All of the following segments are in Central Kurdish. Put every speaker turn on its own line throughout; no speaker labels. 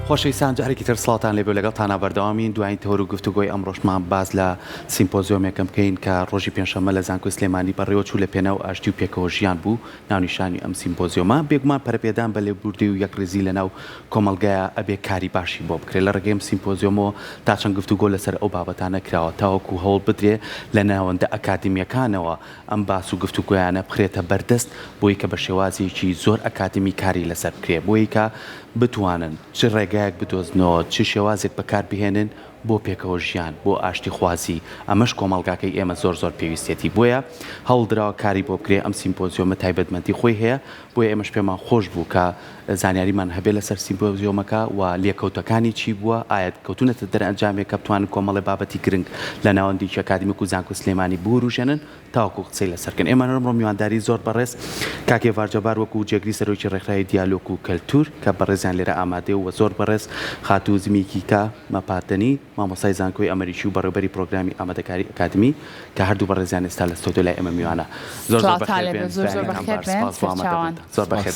خۆشەویستان جارێکی تر سڵاتان لێبێ لەگەڵتانە بەردەوامین دوایین تۆر و گفتوگۆی ئەمڕۆژمان باز لە سیمپۆزیۆمێکم بکەین کە ڕۆژی پێنجشەممە لە زانکۆی سلێمانی بەڕێوە چوو لە پێناو ئاشتی و پێکەوە ژیان بوو ناونیشانی ئەم سیمپۆزیۆمە بێگومان پەرپێدان بە لێبوردی و یەکڕێزی لەناو کۆمەڵگایە ئەبێ کاری باشی بۆ بکرێت لە ڕێگەی سیمپۆزیۆمەوە تا چەند گفتوگۆ لەسەر ئەو بابەتانە کراوە تاوەکو هەوڵ بدرێ لە ناوەندە ئەکادمیەکانەوە ئەم باس و گفتوگۆیانە بخرێتە بەردەست بۆی کە بە شێوازێکی زۆر ئەکادمی کاری لەسەر بکرێ بۆی کە بتوانن چ ڕێگایەک بدۆزنەوە چ شێوازێک بەکاربهێنن بۆ پێکەوە ژیان بۆ ئاشتی خوازی ئەمەش کۆمەڵگاکەی ئێمە زۆر پێویستێتی بۆیە هەوڵدراوە کاری بۆ بکرێ ئەم سیمپۆزیۆمە تایبەتمەندی خۆی هەیە بۆیە ئێمەش پێمان خۆش بوو کە زانیاریمان هەبێ لەسەر سیمپۆزیۆمەکە و لێکەوتەکانی چی بووە ئایا کەوتونەتە دەرئەنجامێک کە بتوانن کۆمەڵی بابەتی گرنگ لە ناوەندی ئەکادمیک و زانکۆ سلێمانی بوروژێنن تاوەکو قسەی لەسەرکەن ئێمە ئەمڕۆ میوانداری زۆر بەڕێز کاکێ ڤارجەبار وەکو جێگری سەرۆکی ڕێکخراوی دیالۆگ و کەلتور کە بەڕێزیان لێرە ئامادێ و زۆر بەڕێز خاتوو زمیکیکا مەپاتنی مامۆستای زانکۆی ئەمریکی و بەڕێوەبەری پرۆگرامی ئامادەکاری ئەکادمی کە هەردوو بەڕێزیان ئێستا لە ستۆدیۆ لای ئێمە میوانە زۆر بەخێر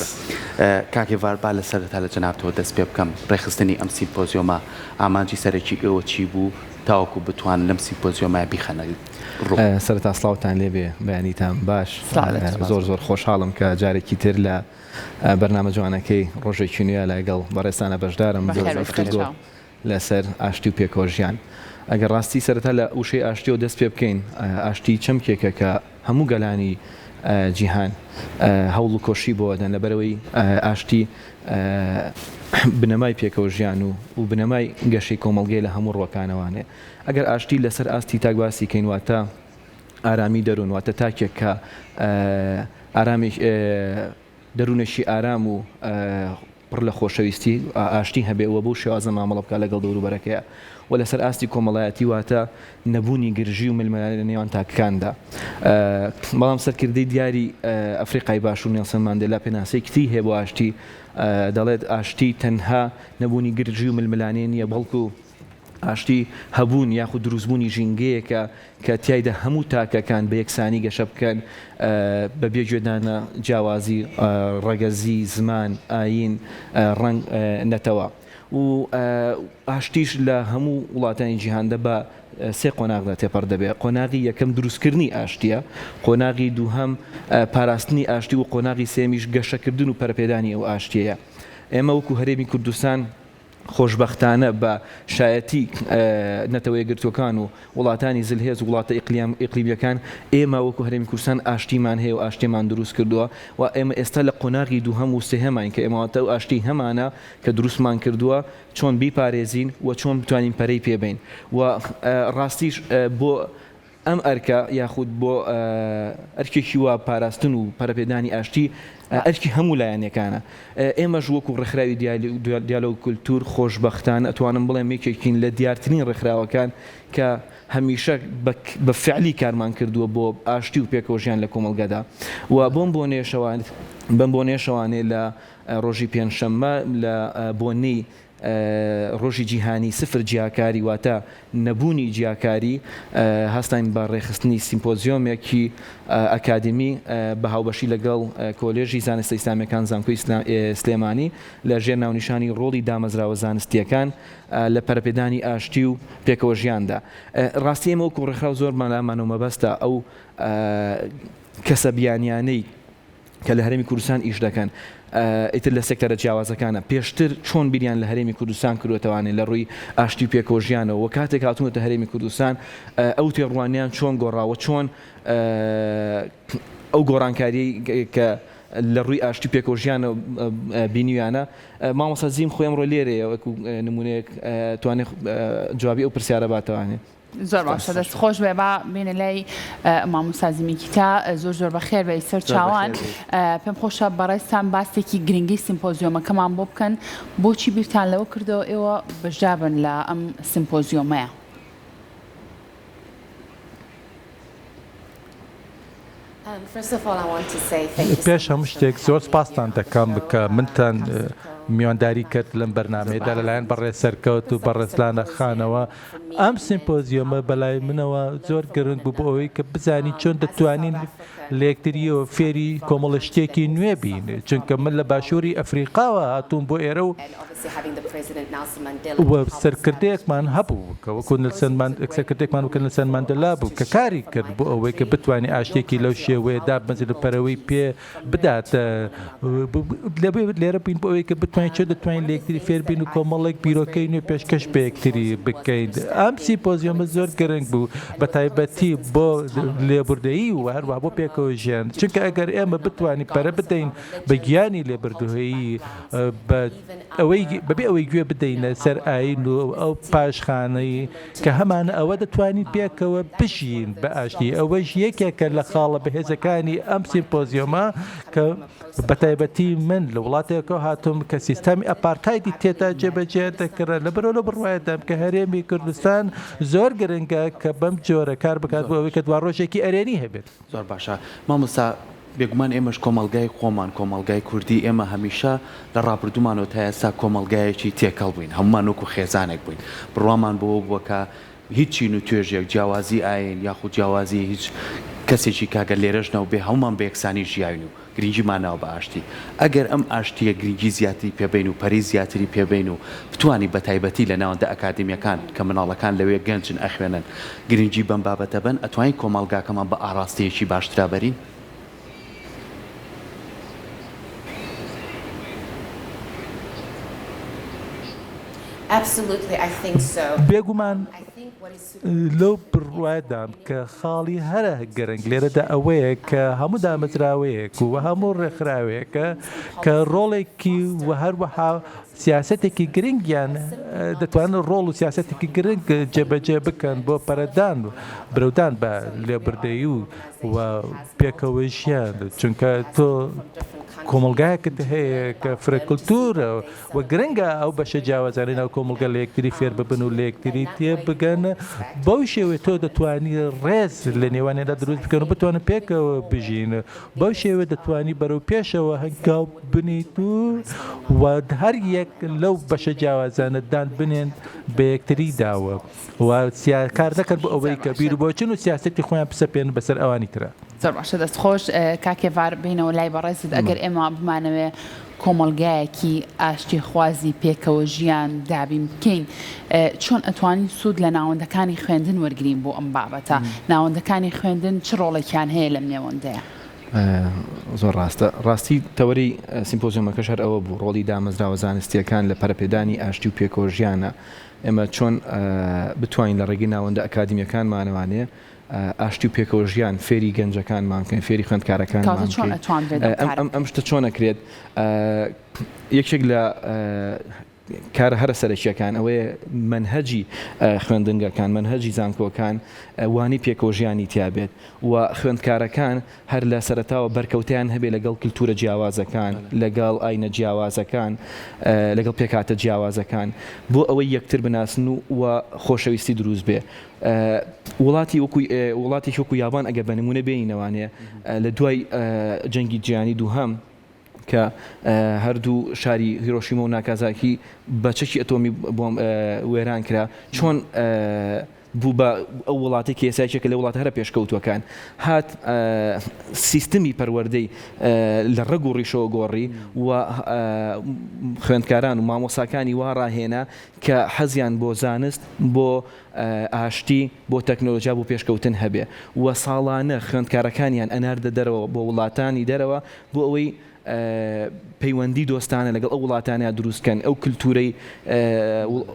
کاکێ ڤاربا لە سەرەتا لە جەنابتەوە دەست پێ بکەم ڕێخستنی ئەم سیمپۆزیۆمە ئامانجی سەرەکی ئێوە چی بوو تاوەکو بتوان لەم سیمپۆزیۆمە بیخەنە
سەرەتا سڵاوتان لێبێ بەیانیتان باش زۆر خۆشحاڵم کە جارێکی تر لە بەرنامە جوانەکەی ڕۆژێکی نوێ لەگەڵ بەڕێستانە بەشدارم زۆر لەسەر ئاشتی و پێکەوە ژیان ئەگەر ڕاستی سەرەتا لە وشەی ئاشتی و دەست پێ بکەین ئاشتی چەمکێکە کە هەموو گەلانی جیهان هەوڵ و کۆشی بۆ دەن لەبەرەوەی ئاشتی بنەمای پێکەوە ژیان و بنەمای گەشەی کۆمەڵگەی لە هەموو ڕۆکانەوانێ ئەگەر ئاشتی لەسەر ئاستی تاکباسی کەین واتە ئارامی دەروون واتە تاکێک کە ئارامی دەروونەشی ئارام و پڕ لە خۆشەویستی ئاشتی هەبێەوە بۆ شێوازە مامەڵە بکە لەگەڵ دەوروبەرەکەیە و لەسەر ئاستی کۆمەڵایەتی واتە نەبوونی گرژی و ملمەلای لە نێوان تاکەکاندا بەڵام سەرکردەی دیاری ئەفریقای باشوور نێلسن ماندێلا پێناسەی کتی هەیە بۆ ئاشتی دەڵێت ئاشتی تەنها نەبوونی گرژی و ململانێ نییە بەڵکو ئاشتی هەبوون یاخود دروستبوونی ژینگەیەکە کە تایدا هەموو تاکەکان بە یەکسانی گەشە بکەن بە بێگوێدانە جیاوازی ڕەگەزی زمان ئاین ڕەنگ نەتەوە و ئاشتیش لە هەموو وڵاتانی جیهاندا بە سێ قۆناغدا تێپەڕ دەبێت قۆناغی یەکەم دروستکردنی ئاشتیە قۆناغی دووهەم پاراستنی ئاشتی و قۆناغی سێمیش گەشەکردن و پەرپێدانی ئەو ئاشتیەیە ئێمە وەکو هەرێمی کوردستان خۆشبەختانە بە شایەتی نەتەوەی گرتوەکان و وڵاتانی زلهێز و وڵاتە ئیقلیمیەکان ئێمە وەکو هەرێمی کوردستان ئاشتیمان هەیە و ئاشتیمان دروست کردووە و ئێمە ئێستا لە قۆناغی دووهەم و سێهەمان کە ئێمەواتە و ئاشتی هەمانە کە دروستمان کردووە چۆن بیپارێزین و چۆن بتوانین پەرەی پێبین و ڕاستیش بۆ ئەم ئەرکە یاخود بۆ ئەرکێکی وا پاراستن و پەرەپێدانی ئاشتی ئەرکی هەموو لایەنەکانە ئێمەش وەکو ڕێکخراوی دیالۆگ و کولتور خۆشبەختانە ئەتوانم بڵێم یەکێکین لە دیارترین ڕێکخراوەکان کە هەمیشە بە فعلی کارمان کردووە بۆ ئاشتی و پێکەوە ژیان لە کۆمەڵگەدا و بۆم بۆ نێشەوانێ لە ڕۆژی پێنجشەممە لە بۆنەی ڕۆژی جیهانی سفر جیاکاری واتە نەبوونی جیاکاری هەستین بە ڕێخستنی سیمپۆزیۆمێکی ئەکادمی بە هاوبەشی لەگەڵ کۆلێژی زانستە ئیسلامیەکان زانکۆی سلێمانی لە ژێر ناونیشانی ڕۆڵی دامەزراوە زانستیەکان لە پەرپێدانی ئاشتی و پێکەوە ژیاندا ڕاستی ئێمە وەکو ڕێکخراو زۆر مەلامانەوە مەبەستە ئەو کەسە بیانیانەی کە لە هەرێمی کوردستان ئیش دەکەن ئیتر لە سێکتەرە جیاوازەکانە پێشتر چۆن بیریان لە هەرێمی کوردستان کردوێتەوانێت لە ڕووی ئاشتی و پێکەوە ژیانەوە و کاتێک هاتوونەتە هەرێمی کوردستان ئەو تێڕوانیان چۆن گۆڕاوە چۆن ئەو گۆڕانکاری کە لە ڕووی ئاشتی و پێکەوە ژیانە بینیویانە مامۆستا زیم خۆی ئەمڕۆ لێرەیە وەکو نمونەیەک توانێت جوابی ئەو پرسیارە باتەوانێت
زۆر باشە دەست خۆش بێ با بێنە لای مامۆستا زمیکیتا زۆر بەخێر بێ سەر چاوان پێم خۆشە بەڕێستان باستێکی گرنگی سیمپۆزیۆمەکەمان بۆ بکەن بۆچی بیرتان لەوە کردەوە ئێوە بەشدار بن لە ئەم سیمپۆزیۆمەیە
پێش هەموو شتێک زۆر سپاستان دەکەم بکە منتان میوانداری کرد لەم بەرنامەیەدا لەلایەن بەڕێز سەرکەوت و بەڕێزلانە خانەوە ئەم سیمپۆزیۆمە بەلای منەوە زۆر گرنگ بوو بۆ ئەوەی کە بزانین چۆن دەتوانین لە یەکتریەوە فێری کۆمەڵە شتێکی نوێ بین چونکە من لە باشووری ئەفریقاوە هاتووم بۆ ئێرە و سەرکردەیەکمان هەبوو کە وەکو سەرکردێکمان وکە نەلسن ماندێلا بوو کە کاری کرد بۆ ئەوەی کە بتوانێت ئاشتێکی لەو شێوەیە دابمەزێت پەرەوەی پێ بدات لێرە بین بۆ ئەوەی کە بتوانین چۆن دەتوانین لە یەکتری فێر بین و کۆمەڵێک بیرۆکەی نوێ پێشکەش بە یەکتری بکەین ئەم سیمپۆزیۆمە زۆر گرنگ بوو بە تایبەتی بۆ لێبوردەیی و هەروە بۆ پێکەوە ژیان چونکە ئەگەر ئێمە بتوانین پەرە بدەین بە گیانی لێبوردەیی بەبێ ئەوەی گوێ بدەینە سەر ئاین و ئەو پاشخانەی کە هەمانە ئەوە دەتوانین پێکەوە بژین بە ئاشتی ئەوەش یەکێکە لە خاڵە بەهێزەکانی ئەم سیمپۆزیۆمە کە بەتایبەتی من لە وڵاتێکەوە هاتووم کە سیستەمی ئەپارتایدی تێتا جێبەجێ دەکرا لە بەرەوە لە بڕواایەدام کە هەرێمی کوردستان زۆر گرنگە کە بەم جۆرە کار بکات بۆ ئەوەی کە دوا ڕۆژێکی ئەرێنی هەبێت
زۆر باشە مامۆستا بێگومان ئێمەش کۆمەلگای خۆمان کۆمەلگای کوردی ئێمە هەمیشە لە ڕابردومانەوە تا ئێستا کۆمەلگایەکی تێکەڵ بووین هەمومان وەکو خێزانێک بووین بڕوامان بۆ بووەکە هیچی و توێژێک جیاوازی ئاین یاخود جیاوازی هیچ کەسێکی کاگە لێرەژنەوە بێ هەمومان بە یەکسانی ژیاوین و گرنگیمانەوە بە ئاشتی ئەگەر ئەم ئاشتیە گرنگی زیاتری پێبین و پەری زیاتری پێبین و بتوانی بە تایبەتی لە ناوەندە ئەکادمیەکان کە مناڵەکان لەوێ گەنجن ئەخوێنن گرنگی بەم بابەتە بن ئەتوانین کۆمەلگاکەمان بە ئاراستەیەکی باشترا بەرین
بێگومان لەو بڕوایدام کە خاڵی هەرە گەرنگ لێرەدا ئەوەیە کە هەموو دامەزراوەیەک و هەموو ڕێکخراوەیەکە کە ڕۆڵێکی و هەروەها سیاسەتێکی گرنگیان دەتوانن ڕۆڵ و سیاسەتێکی گرنگ جێبەجێ بکەن بۆ پەرەدان و برەودان بە لێبوردەیی و پێکەوە ژیان چونکە تۆ کۆمەلگایەکت هەیە کە فرەکولتورە و گرنگە ئەو بەشە جیاوازانەی ناو کۆمەلگە لە یەکتری فێر ببن و لە یەکتری تێ بگەن بەو شێوێ تۆ دەتوانی ڕێز لە نێوانێدا دروست بکەن و بتوانن پێکەوە بژین بەو شێوێ دەتوانی بەرەو پێشەوە هەنگاو بنیت و هەر یەک لەو بەشە جیاوازانە دان بنێن بە یەکتری داوە و کار نەکرد بۆ ئەوەی کە بیر بۆچن و سیاسەتی خۆیان پسەپێن بەسەر ئەوانی ترە
زۆر باشە دەستخۆش کاکێڤار بینەوە لای بەڕێزت ئەگەر ئێمە بمانەوێ کۆمەلگایەکی ئاشتی خوازی پێکەوە ژیان دابین بکەین چۆن ئەتوانین سوود لە ناوەندەکانی خوێندن وەرگین بۆ ئەم بابەتە ناوەندەکانی خوێندن چ ڕۆڵێکیان هەیە لەم نێوەندەیە
زۆر ڕاستە ڕاستی تەوەری سیمپۆزیۆمەکەش هەر ئەوە بوو ڕۆڵی دامەزراوە زانستیەکان لە پەرەپێدانی ئاشتی و پێکەوە ژیانە ئێمە چۆن بتوانین لە ڕێگەی ناوەندە ئەکادمیەکانمانەوانێ ئاشتی و پێکەوە ژیان فێری گەنجەکانمان بکەین فێری خوێندکارەکانمان ئەم شتە چۆن ئەکرێت یەکێک لە کار هەرە سەرەکیەکان ئەوەیە منهەجی خوێندنگەکان منهەجی زانکۆکان وانی پێکەوە ژیانی تیابێت و خوێندکارەکان هەر لە سەرەتاوە بەرکەوتیان هەبێت لەگەڵ کلتورە جیاوازەکان لەگەڵ ئاینە جیاوازەکان لەگەڵ پێکاتە جیاوازەکان بۆ ئەوەی یەکتر بناسن و خۆشەویستی دروست بێ وڵاتی وەکو یابان ئەگە بە نمونە بینەوانێ لە دوای جەنگی جیهانی دووهەم کە هەردوو شاری هیرۆشیمە و ناکازاکی بە چەکی ئەتۆمی بۆم وێران کرا چۆن بوو بە ئەو وڵاتی کێسایەکە لە وڵات هەرە پێشکەوتوەکان هات سیستمی پەروەردەی لە ڕێگ و ڕیشەوە گۆڕی و خوێندکاران و مامۆساکانی وا ڕاهێنا کە حەزیان بۆ زانست بۆ ئاشتی بۆ تەکنۆلۆژیا بۆ پێشکەوتن هەبێ و ساڵانە خوێندکارەکانیان ئەناردە دەرەوە بۆ وڵاتانی دەرەوە بۆ ئەوەی پەیوەندی دۆستانە لەگەڵ ئەو وڵاتانە دروستکەن ئەو کللتورەی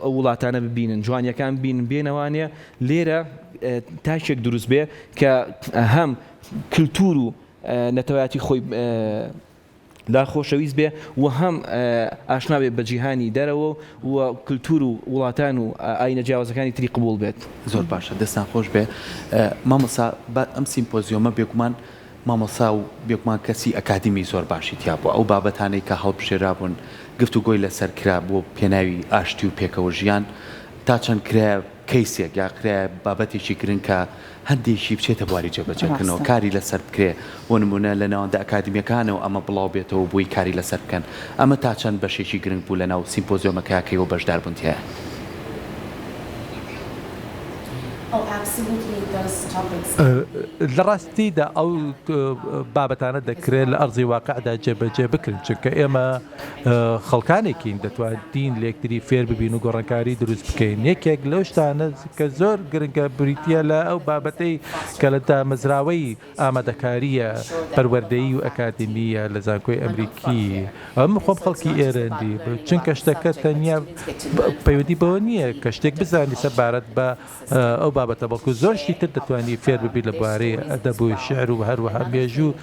ئەو وڵاتانە ببینن جوانیەکان بینن بێنەوانێ لێرە تاکێک دروست بێ کە هەم کللتور و نەتەوەیاتی خۆی لا خۆشەویست بێ و هەم ئاشنابێت بە جیهانی دەرەوە و کللتور و وڵاتان و ئاینە جیاوازەکانی تری قبول بێت
زۆر باشە دەستان خۆش بێ مامۆستا ئەم سیمپۆزیۆمە بێگومان مامۆسا و بێگومان کەسی ئەکادمی زۆر باشی تیا بوو ئەو بابەتانەی کە هەڵبژێرا بوون گفتوگۆی لەسەر کرا بۆ پێناوی ئاشتی و پێکەوە ژیان تا چەند کرا کەیسێک یاکرێ بابەتێکی گرنگ کە هەندێکی بچێتە بواری جێبەجێکردنەوە کاری لەسەر بکرێ بۆ نمونە لە ناوەندە ئەکادمیەکانەوە ئەمە بڵاو بێتەوە بۆی کاری لەسەر بکەن ئەمە تا چەند بەشێکی گرنگ بوو لە ناو سیمپۆزیۆمەکەیەوە بەشدار بوون تایە.
لە ڕاستیدا ئەو بابەتانە دەکرێت لە ئەرزی واقعدا جێبەجێ بکرن چونکە ئێمە خەڵکانێکین دەتوانین لە یەکتری فێر ببین و گۆڕانکاری دروست بکەین یەکێک لەو شتانە کە زۆر گرنگە بریتە لە ئەو بابەتەی کە لە دامەزراوەی ئامادەکاریە پەروەردەیی و ئەکادمیە لە زانکۆی ئەمریکی ئەمە خۆم خەڵکی ئێرەندی چونکە شتەکە تەنیا پەیوەندی بەوە نییە کە شتێک بزانی سەبارەت بە ئەو بابەتە بەڵکو زۆر شتی تر دەتوانانی فێر ببی لە بوارەی ئەدەب و شعر و هەروەها مێژوو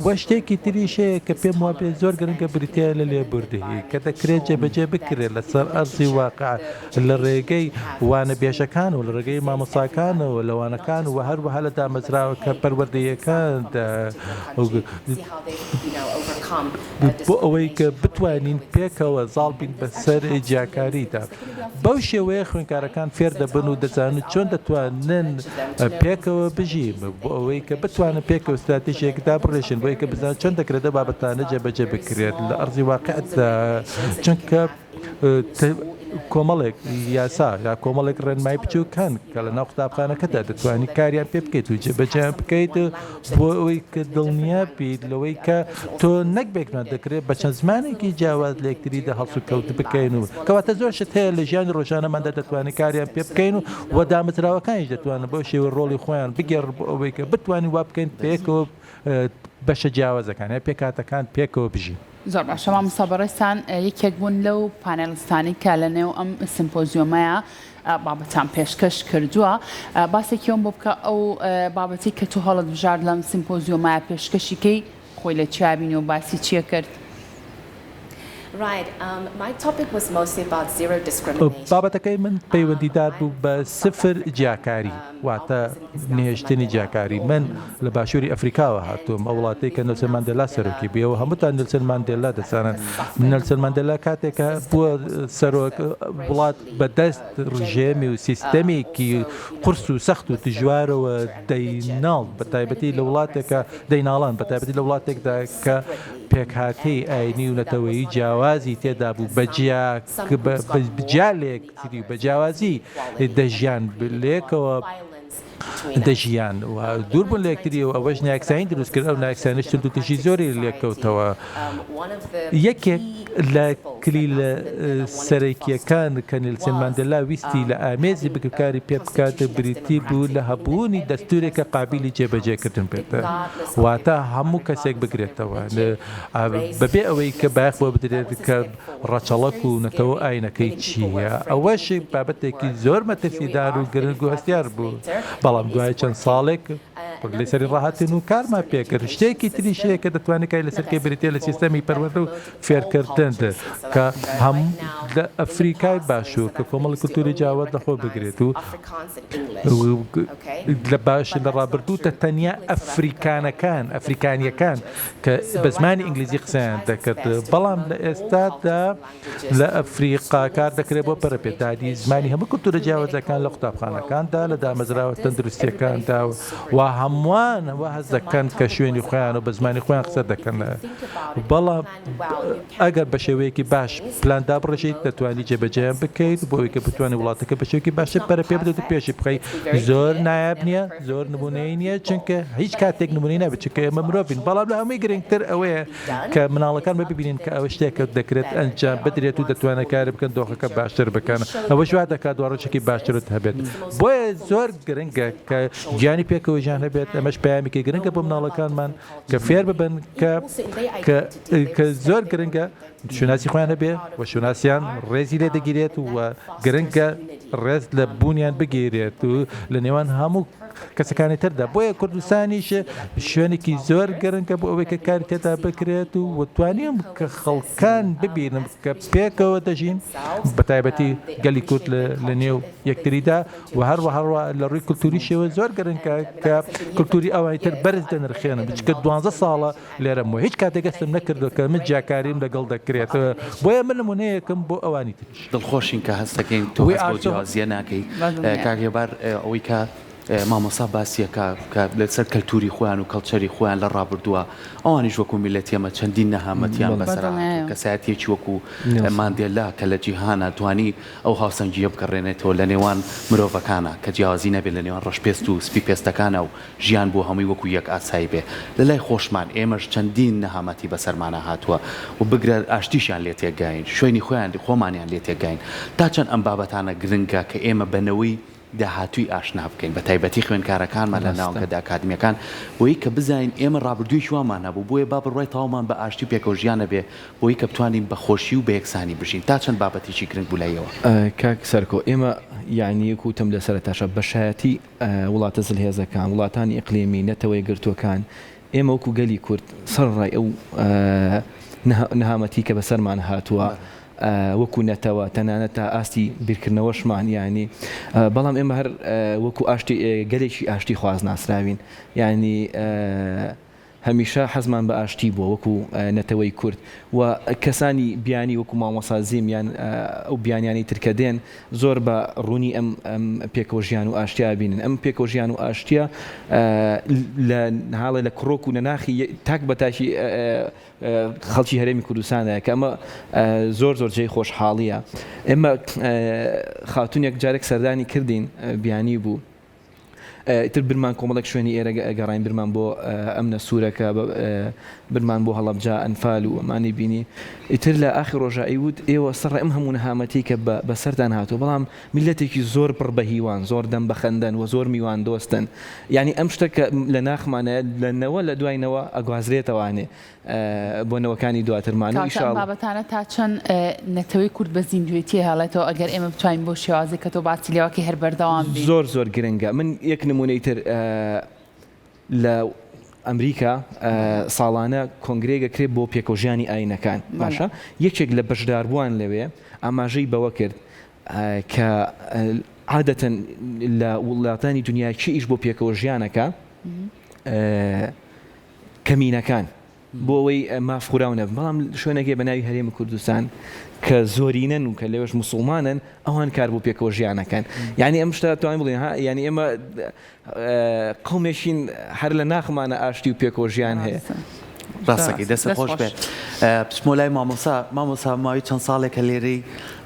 وە شتێکی تریشەیە کە پێم وابێ زۆر گرنگە بریتە لە لێبوردەهی کە دەکرێت جێبەجێ بکرێت لەسەر ئەرزی واقع لە ڕێگەی وانە بێژەکان و لە ڕێگەی مامۆساکانەوە لەوانەکان و هەروەها لە دامەزراوە کە پەروەردەیەکان بۆ ئەوەی کە بتوانین پێکەوە زاڵ بین بەسەر جیاکاریدا بەو شێوەیە خوێنکارەکان فێر دەبن و دەزانن چۆن دەتوانن پێکەوە بژیم بۆ ئەوەی کە بتوانن پێکەوە استراتیژیەکدا بڕێژن بۆی کە بزان چۆن دەکرێتە بابەتانە جێبەجێ بکرێت لە ئەرزی واقعدا چونکە کۆمەڵێک یاسا یا کۆمەڵێک ڕێنمای بچووکان کە لە ناو قوتابخانەکەدا دەتوانانی کاریان پێ بکەیت و جێبەجێیان بکەیت بۆ ئەوەی کە دڵنیا بیت لەوەی کە تۆ نەکبێکمان دەکرێت بە چەند زمانێکی جیاواز لە یەکتریدا هەڵس و کەوت بکەین و کەواتە زۆر شت هەیە لە ژیانی ڕۆژانەماندا دەتوانانی کاریان پێ بکەین و وەدامەزراوەکانیش دەتوانن بۆ شێوە ڕۆڵی خۆیان بگێڕ بۆ ئەوەی کە بتوانین وا بکەین پێکەوە بەشە جیاوازەکان یا پێکاتەکان پێکەوە بژین.
زۆر باشە مامۆستا بەڕێستان یەکێک بوون لەو پانێلستانی کە لە نێو ئەم سیمپۆزیۆمەیە بابەتان پێشکەش کردووە باسێکیەوەم بۆ بکە ئەو بابەتی کە تو هەڵت بژارد لەم سیمپۆزیۆمەیە پێشکەشیکەی خۆی لە چیابینی و باسی چیە کرد؟
بابەتەکەی من پەیوەندیدار بوو بە سفر جیاکاری واتە نهێشتنی جیاکاری من لە باشووری ئەفریقاوە هاتووم ئەو وڵاتەی کە نێلسن ماندێلا سەرۆکی بێەوە هەمووتان نێلسن ماندێلا دەزانن نێلسن ماندێلا کاتێکە بووە سەرۆک وڵات بەدەست ڕژێمی و سیستەمێکی قورس و سەخت و دژوارەوە دەیناڵ بە تایبەتی لە وڵاتێکە دەیناڵان بە تایبەتی لە وڵاتێکدا کە پێکهاتەی ئاینی و نەتەوەیی جیاوازی تێدا بوو بەجیالێک بە جیاوازی دەژیان لێکەوە دەژیان و دوور بوون لە یەکتریەوە ئەوەش ناکسین دروست کرد ئەو ناکسانش تر و تشی زۆری لێکەوتەوە یەکێک لە کلیلە سەرەکیەکان کە نێلسن ماندێلا ویستی لە ئامێزی بکاری پێ بکاتە بریتی بوو لە هەبوونی دەستورێکە قابلی جێبەجێکردن پێێتە واتە هەموو کەسێک بگرێتەوە بەبێ ئەوەی کە باخ بۆ بدرێت کە ڕەچەڵک و نەتەوە ئاینەکەی چییە ئەوەشی بابەتێکی زۆر مەتەفیدار و گرنگ و هەستیار بوو بەڵام دوای چەند ساڵێک لە سەری ڕاهاتن و کارمان پێکرد شتێکی تریشەیە کە دەتوانێتکای لەسەرکەی بریتێ لە سیستەمی پەروەردە و فێرکردن کە هەموو لە ئەفریقای باشوور کە کۆمەڵی کولتوری جیاواز لەخۆ بگرێت و لە باش لە ڕابردووتە تەنیا ئەفریکانیەکان کە بە زمانی ئینگلیزی قسەیان دەکرد بەڵام لە ئێستادا لە ئەفریقا کار دەکرێت بۆ پەرەپێدادی زمانی هەموو کولتورە جیاوازەکان لە قوتابخانەکاندا لە دامەزراوە تەندروستیەکاندا و هەمووان وا هەز دەکەن کە شوێنی خۆیان و بە زمانی خۆیان قسە دەکەن بەڵام ئەگەر بە شێوەیەکی باش پلاندا بڕژیت دەتوانانی جێبەجێیان بکەیت بۆەوەی کە بتوانانی وڵاتەکە بە شێوەیەکی باشتر پەرە پێ بدەیت و پێشی بخەی زۆر نایاب نییە زۆر نمونەی نییە چونکە هیچ کاتێک نمونەی نابێت چونکە ئێمە مرۆڤین بەڵام لە هەمووی گرنگتر ئەوەیە کە مناڵەکان ببینین کە ئەوە شتێکە دەکرێت ئەنجام بدرێت و دەتوانێت کار بکەن دۆخەکە باشتر بکەن ئەوە وا دەکات دوڕۆژێکی باشترت هەبێت بۆیە زۆر گرنگە کە گیانی پێکەوە ژیان هەبێت ئەمەش پامێکی گرنگە بۆ مناڵەکانمان کە فێر ببن کە زۆر گرنگە شوناسی خۆیان هەبێ و شوناسیان ڕێزی لێ دەگیرێت و گرنگە ڕێز لە بوونیان بگیرێت و لە نێوان هەموو کەسەکانی تردا بۆیە کوردستانیش شوێنێکی زۆر گرنگە بۆ ئەوەی کە کاری تێدا بکرێت و وتوانیم کە خەڵکان ببینم کە پێکەوە دەژین بە تایبەتی گەلی کورد لە نێو یەکتریدا و هەروە لە ڕووی کولتوری شێوە زۆر گرنگە کە کولتوری ئەوانی تر بەرز دەنرخێنم بچکە 12 ساڵە لێرەمەوە هیچ کاتێک گەستم نەکردو کە من جیاکاریم لەگەڵ دەکەم دەکرێت بۆیە من نمونەیەکم بۆ ئەوانی تریش
دڵخۆشین کە هەستەکەین تۆ
وی
هەست بۆ
ئاسۆ.
جیازیە ناکەی کاگێبار ئەوەی کە مامۆسا باسیەکە کە لەسەر کەلتوری خۆیان و کەڵچەری خۆیان لە ڕابردووە ئەوانیش وەکو میلەتی ئەمە چەندین نەهامەتیان بەسەر کەسایەتێکی وەکو ماندێلا کە لە جیهانە توانی ئەو هاوسەنگیە بکڕێنێتەوە لە نێوان مرۆڤەکانە کە جیاوازی نەبێت لە نێوان ڕەشپێست و سپی پێستەکانە و ژیان بۆ هەمووی وەکو یەک ئاسایی بێ لە لای خۆشمان ئێمەش چەندین نەهامەتی بەسەرمانە هاتووە و بگرە ئاشتیشیان لێ تێگاین شوێنی خۆیان خۆمانیان لێ تێگاین تا چەند ئەم بابەتانە گرنگە کە ئێمە بنەوەی داهاتووی ئاشنا بکەین بە تایبەتی خوێنکارەکانمان لە ناوەکەدا ئاکادمیەکان بۆی کە بزانین ئێمە ڕابردووی شووامان هەبوو بۆیە با بڕای تاوامان بە ئاشتی پێکەوژیانە بێ بۆی کە بتوانین بە خۆشی و بە یەکسانی بژین تا چەند بابەتێکی گرنگ بولایەوە
کاک سەرکۆ ئێمە یعنی کوتم لە سەرتاشە بەشایەتی وڵاتە زلهێزەکان وڵاتانی ئیقلیمی نەتەوەی گرتوەکان ئێمە وەکو گەلی کورد سەرڕای ئەو نەهامەتی کە بەسەرمان هاتووە وەکو نەتەوە تەنانەت تا ئاستی بیرکردنەوەشمان ینی بەڵام ئێمە هەر وەکو گەلێکی ئاشتی خواز ناسراوین ینی هەمیشە حەزمان بە ئاشتی بووە وەکو نەتەوەی کورد و کەسانی بیانی وەکو مامۆسازیم یان ئەو بیانیانی ترکە دێن زۆر بە ڕوونی ئەم پێکەوەژیان و ئاشتیا بینن ئەم پێکەوەژیان و ئاشتیا لە حاڵە لە کڕۆک و نەناخی تاک بەتاشی خەڵکی هەرێمی کوردستانە کە ئەمە زۆر جێی خۆشحاڵیە ئێمە خاتونێک جارێک سەردانی کردین بیانی بوو تر برمان کۆمەڵک شوێنی ئێرە گەڕین برمان بۆ ئەمنە سوورەکە برمان بۆ هەڵەبجا ئەنفال و ئەمانی بینی ئیتر لە ئاخر ڕۆژە ئەیوت ئێوە سەر ئەم هەموو نەهامەتی کە بەسەردان هاتووە بەڵام میلەتێکی زۆر پڕ بە هیوان زۆر دەم بەخەندەن و زۆر میوان دۆستن یعنی ئەم شتە کە لە ناخمانە لەنەوە لە دوایینەوە ئەگوازرێتەوانێ بۆ نەوەکانی دواترمان و ئیشاڵڵا
بابەتانە تا چەند نەتەوەی کورد بە زیندوێتی هەڵێتەوە ئەگەر ئێمە بتوانین بۆ شێوازی کە تۆ باسی لێوەکە هەر بەردەوام بین
زۆر گرنگە من یەک نمونەی تر لە ئەمریکا ساڵانە کۆنگرێگە کرێت بۆ پێکەوژیانی ئاینەکان باشە یەکێک لە بەشداربووان لەوێ ئاماژەی بەوە کرد کە عادەتەن لە وڵاتانی دنیا چی ئیش بۆ پێکەوەژیانەکە کەمینەکان بۆ ئەوەی مافخوراونە بەڵام شوێنەکێ بە ناوی هەرێمی کوردستان کە زۆرینەن و کە لێوەش موسڵمانن ئەوان کار بۆ پێکەوەژیانەکەن یعنی ئەم شتە توانین بڵێن ینی ئێمە قەومێشین هەر لە ناخمانە ئاشتی و پێکەوەژیان هەیە
ڕاستەکەی دەستە خۆش بێت پشمۆلای مامۆسا ماوەی چەند ساڵێکە لێرەی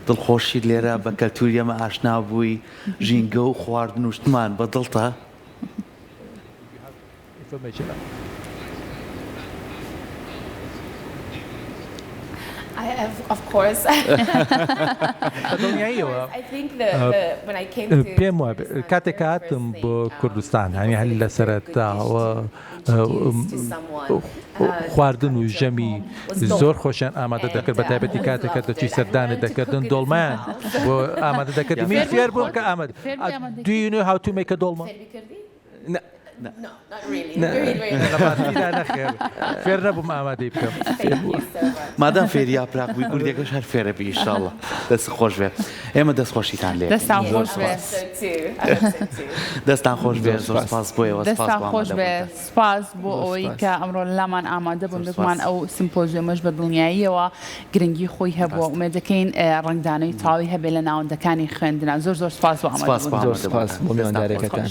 دڵخۆشی لێرە بە کەلتوری ئەمە ئاشنا بووی ژینگە و خواردن و شتمان بە دڵتە
Of course.
پێم وایە کاتێک هاتم بۆ کوردستان هەنی هەل لە سەرەتاوە خواردن و ژەمی زۆر خۆشیان ئامادە دەکرد بە تایبەتی کاتێکە دەچی سەردانی دەکردن دۆڵمایان بۆ ئامادە دەکردی می فێر بووم کە ئامادە Do you know how to make a dolma?
No, not really.
فێر نەبووم ئامادەی بکەم
مادام فێری یاپراق بووی کوردێکەش هەر فێرە بی ئینشاڵڵا دەست خۆش بێت ئێمە دەستخۆشیتان لێ
دەستان خۆش بێت
دەستان خۆش بێت زۆر سپاس بۆیەوە
دەستان خۆش بێت سپاس بۆ ئەوەی کە ئەمڕۆ لامان ئامادە بوون بتمان ئەو سیمپۆزیۆمەش بە دڵنیاییەوە گرنگی خۆی هەبووە ومێدەکەین ڕنگدانەی تاوی هەبێ لە ناوەندەکانی خوێندنان زۆر سپاس بۆ ئامادەبوون
زۆر سپاس بۆ میواندارێکەکان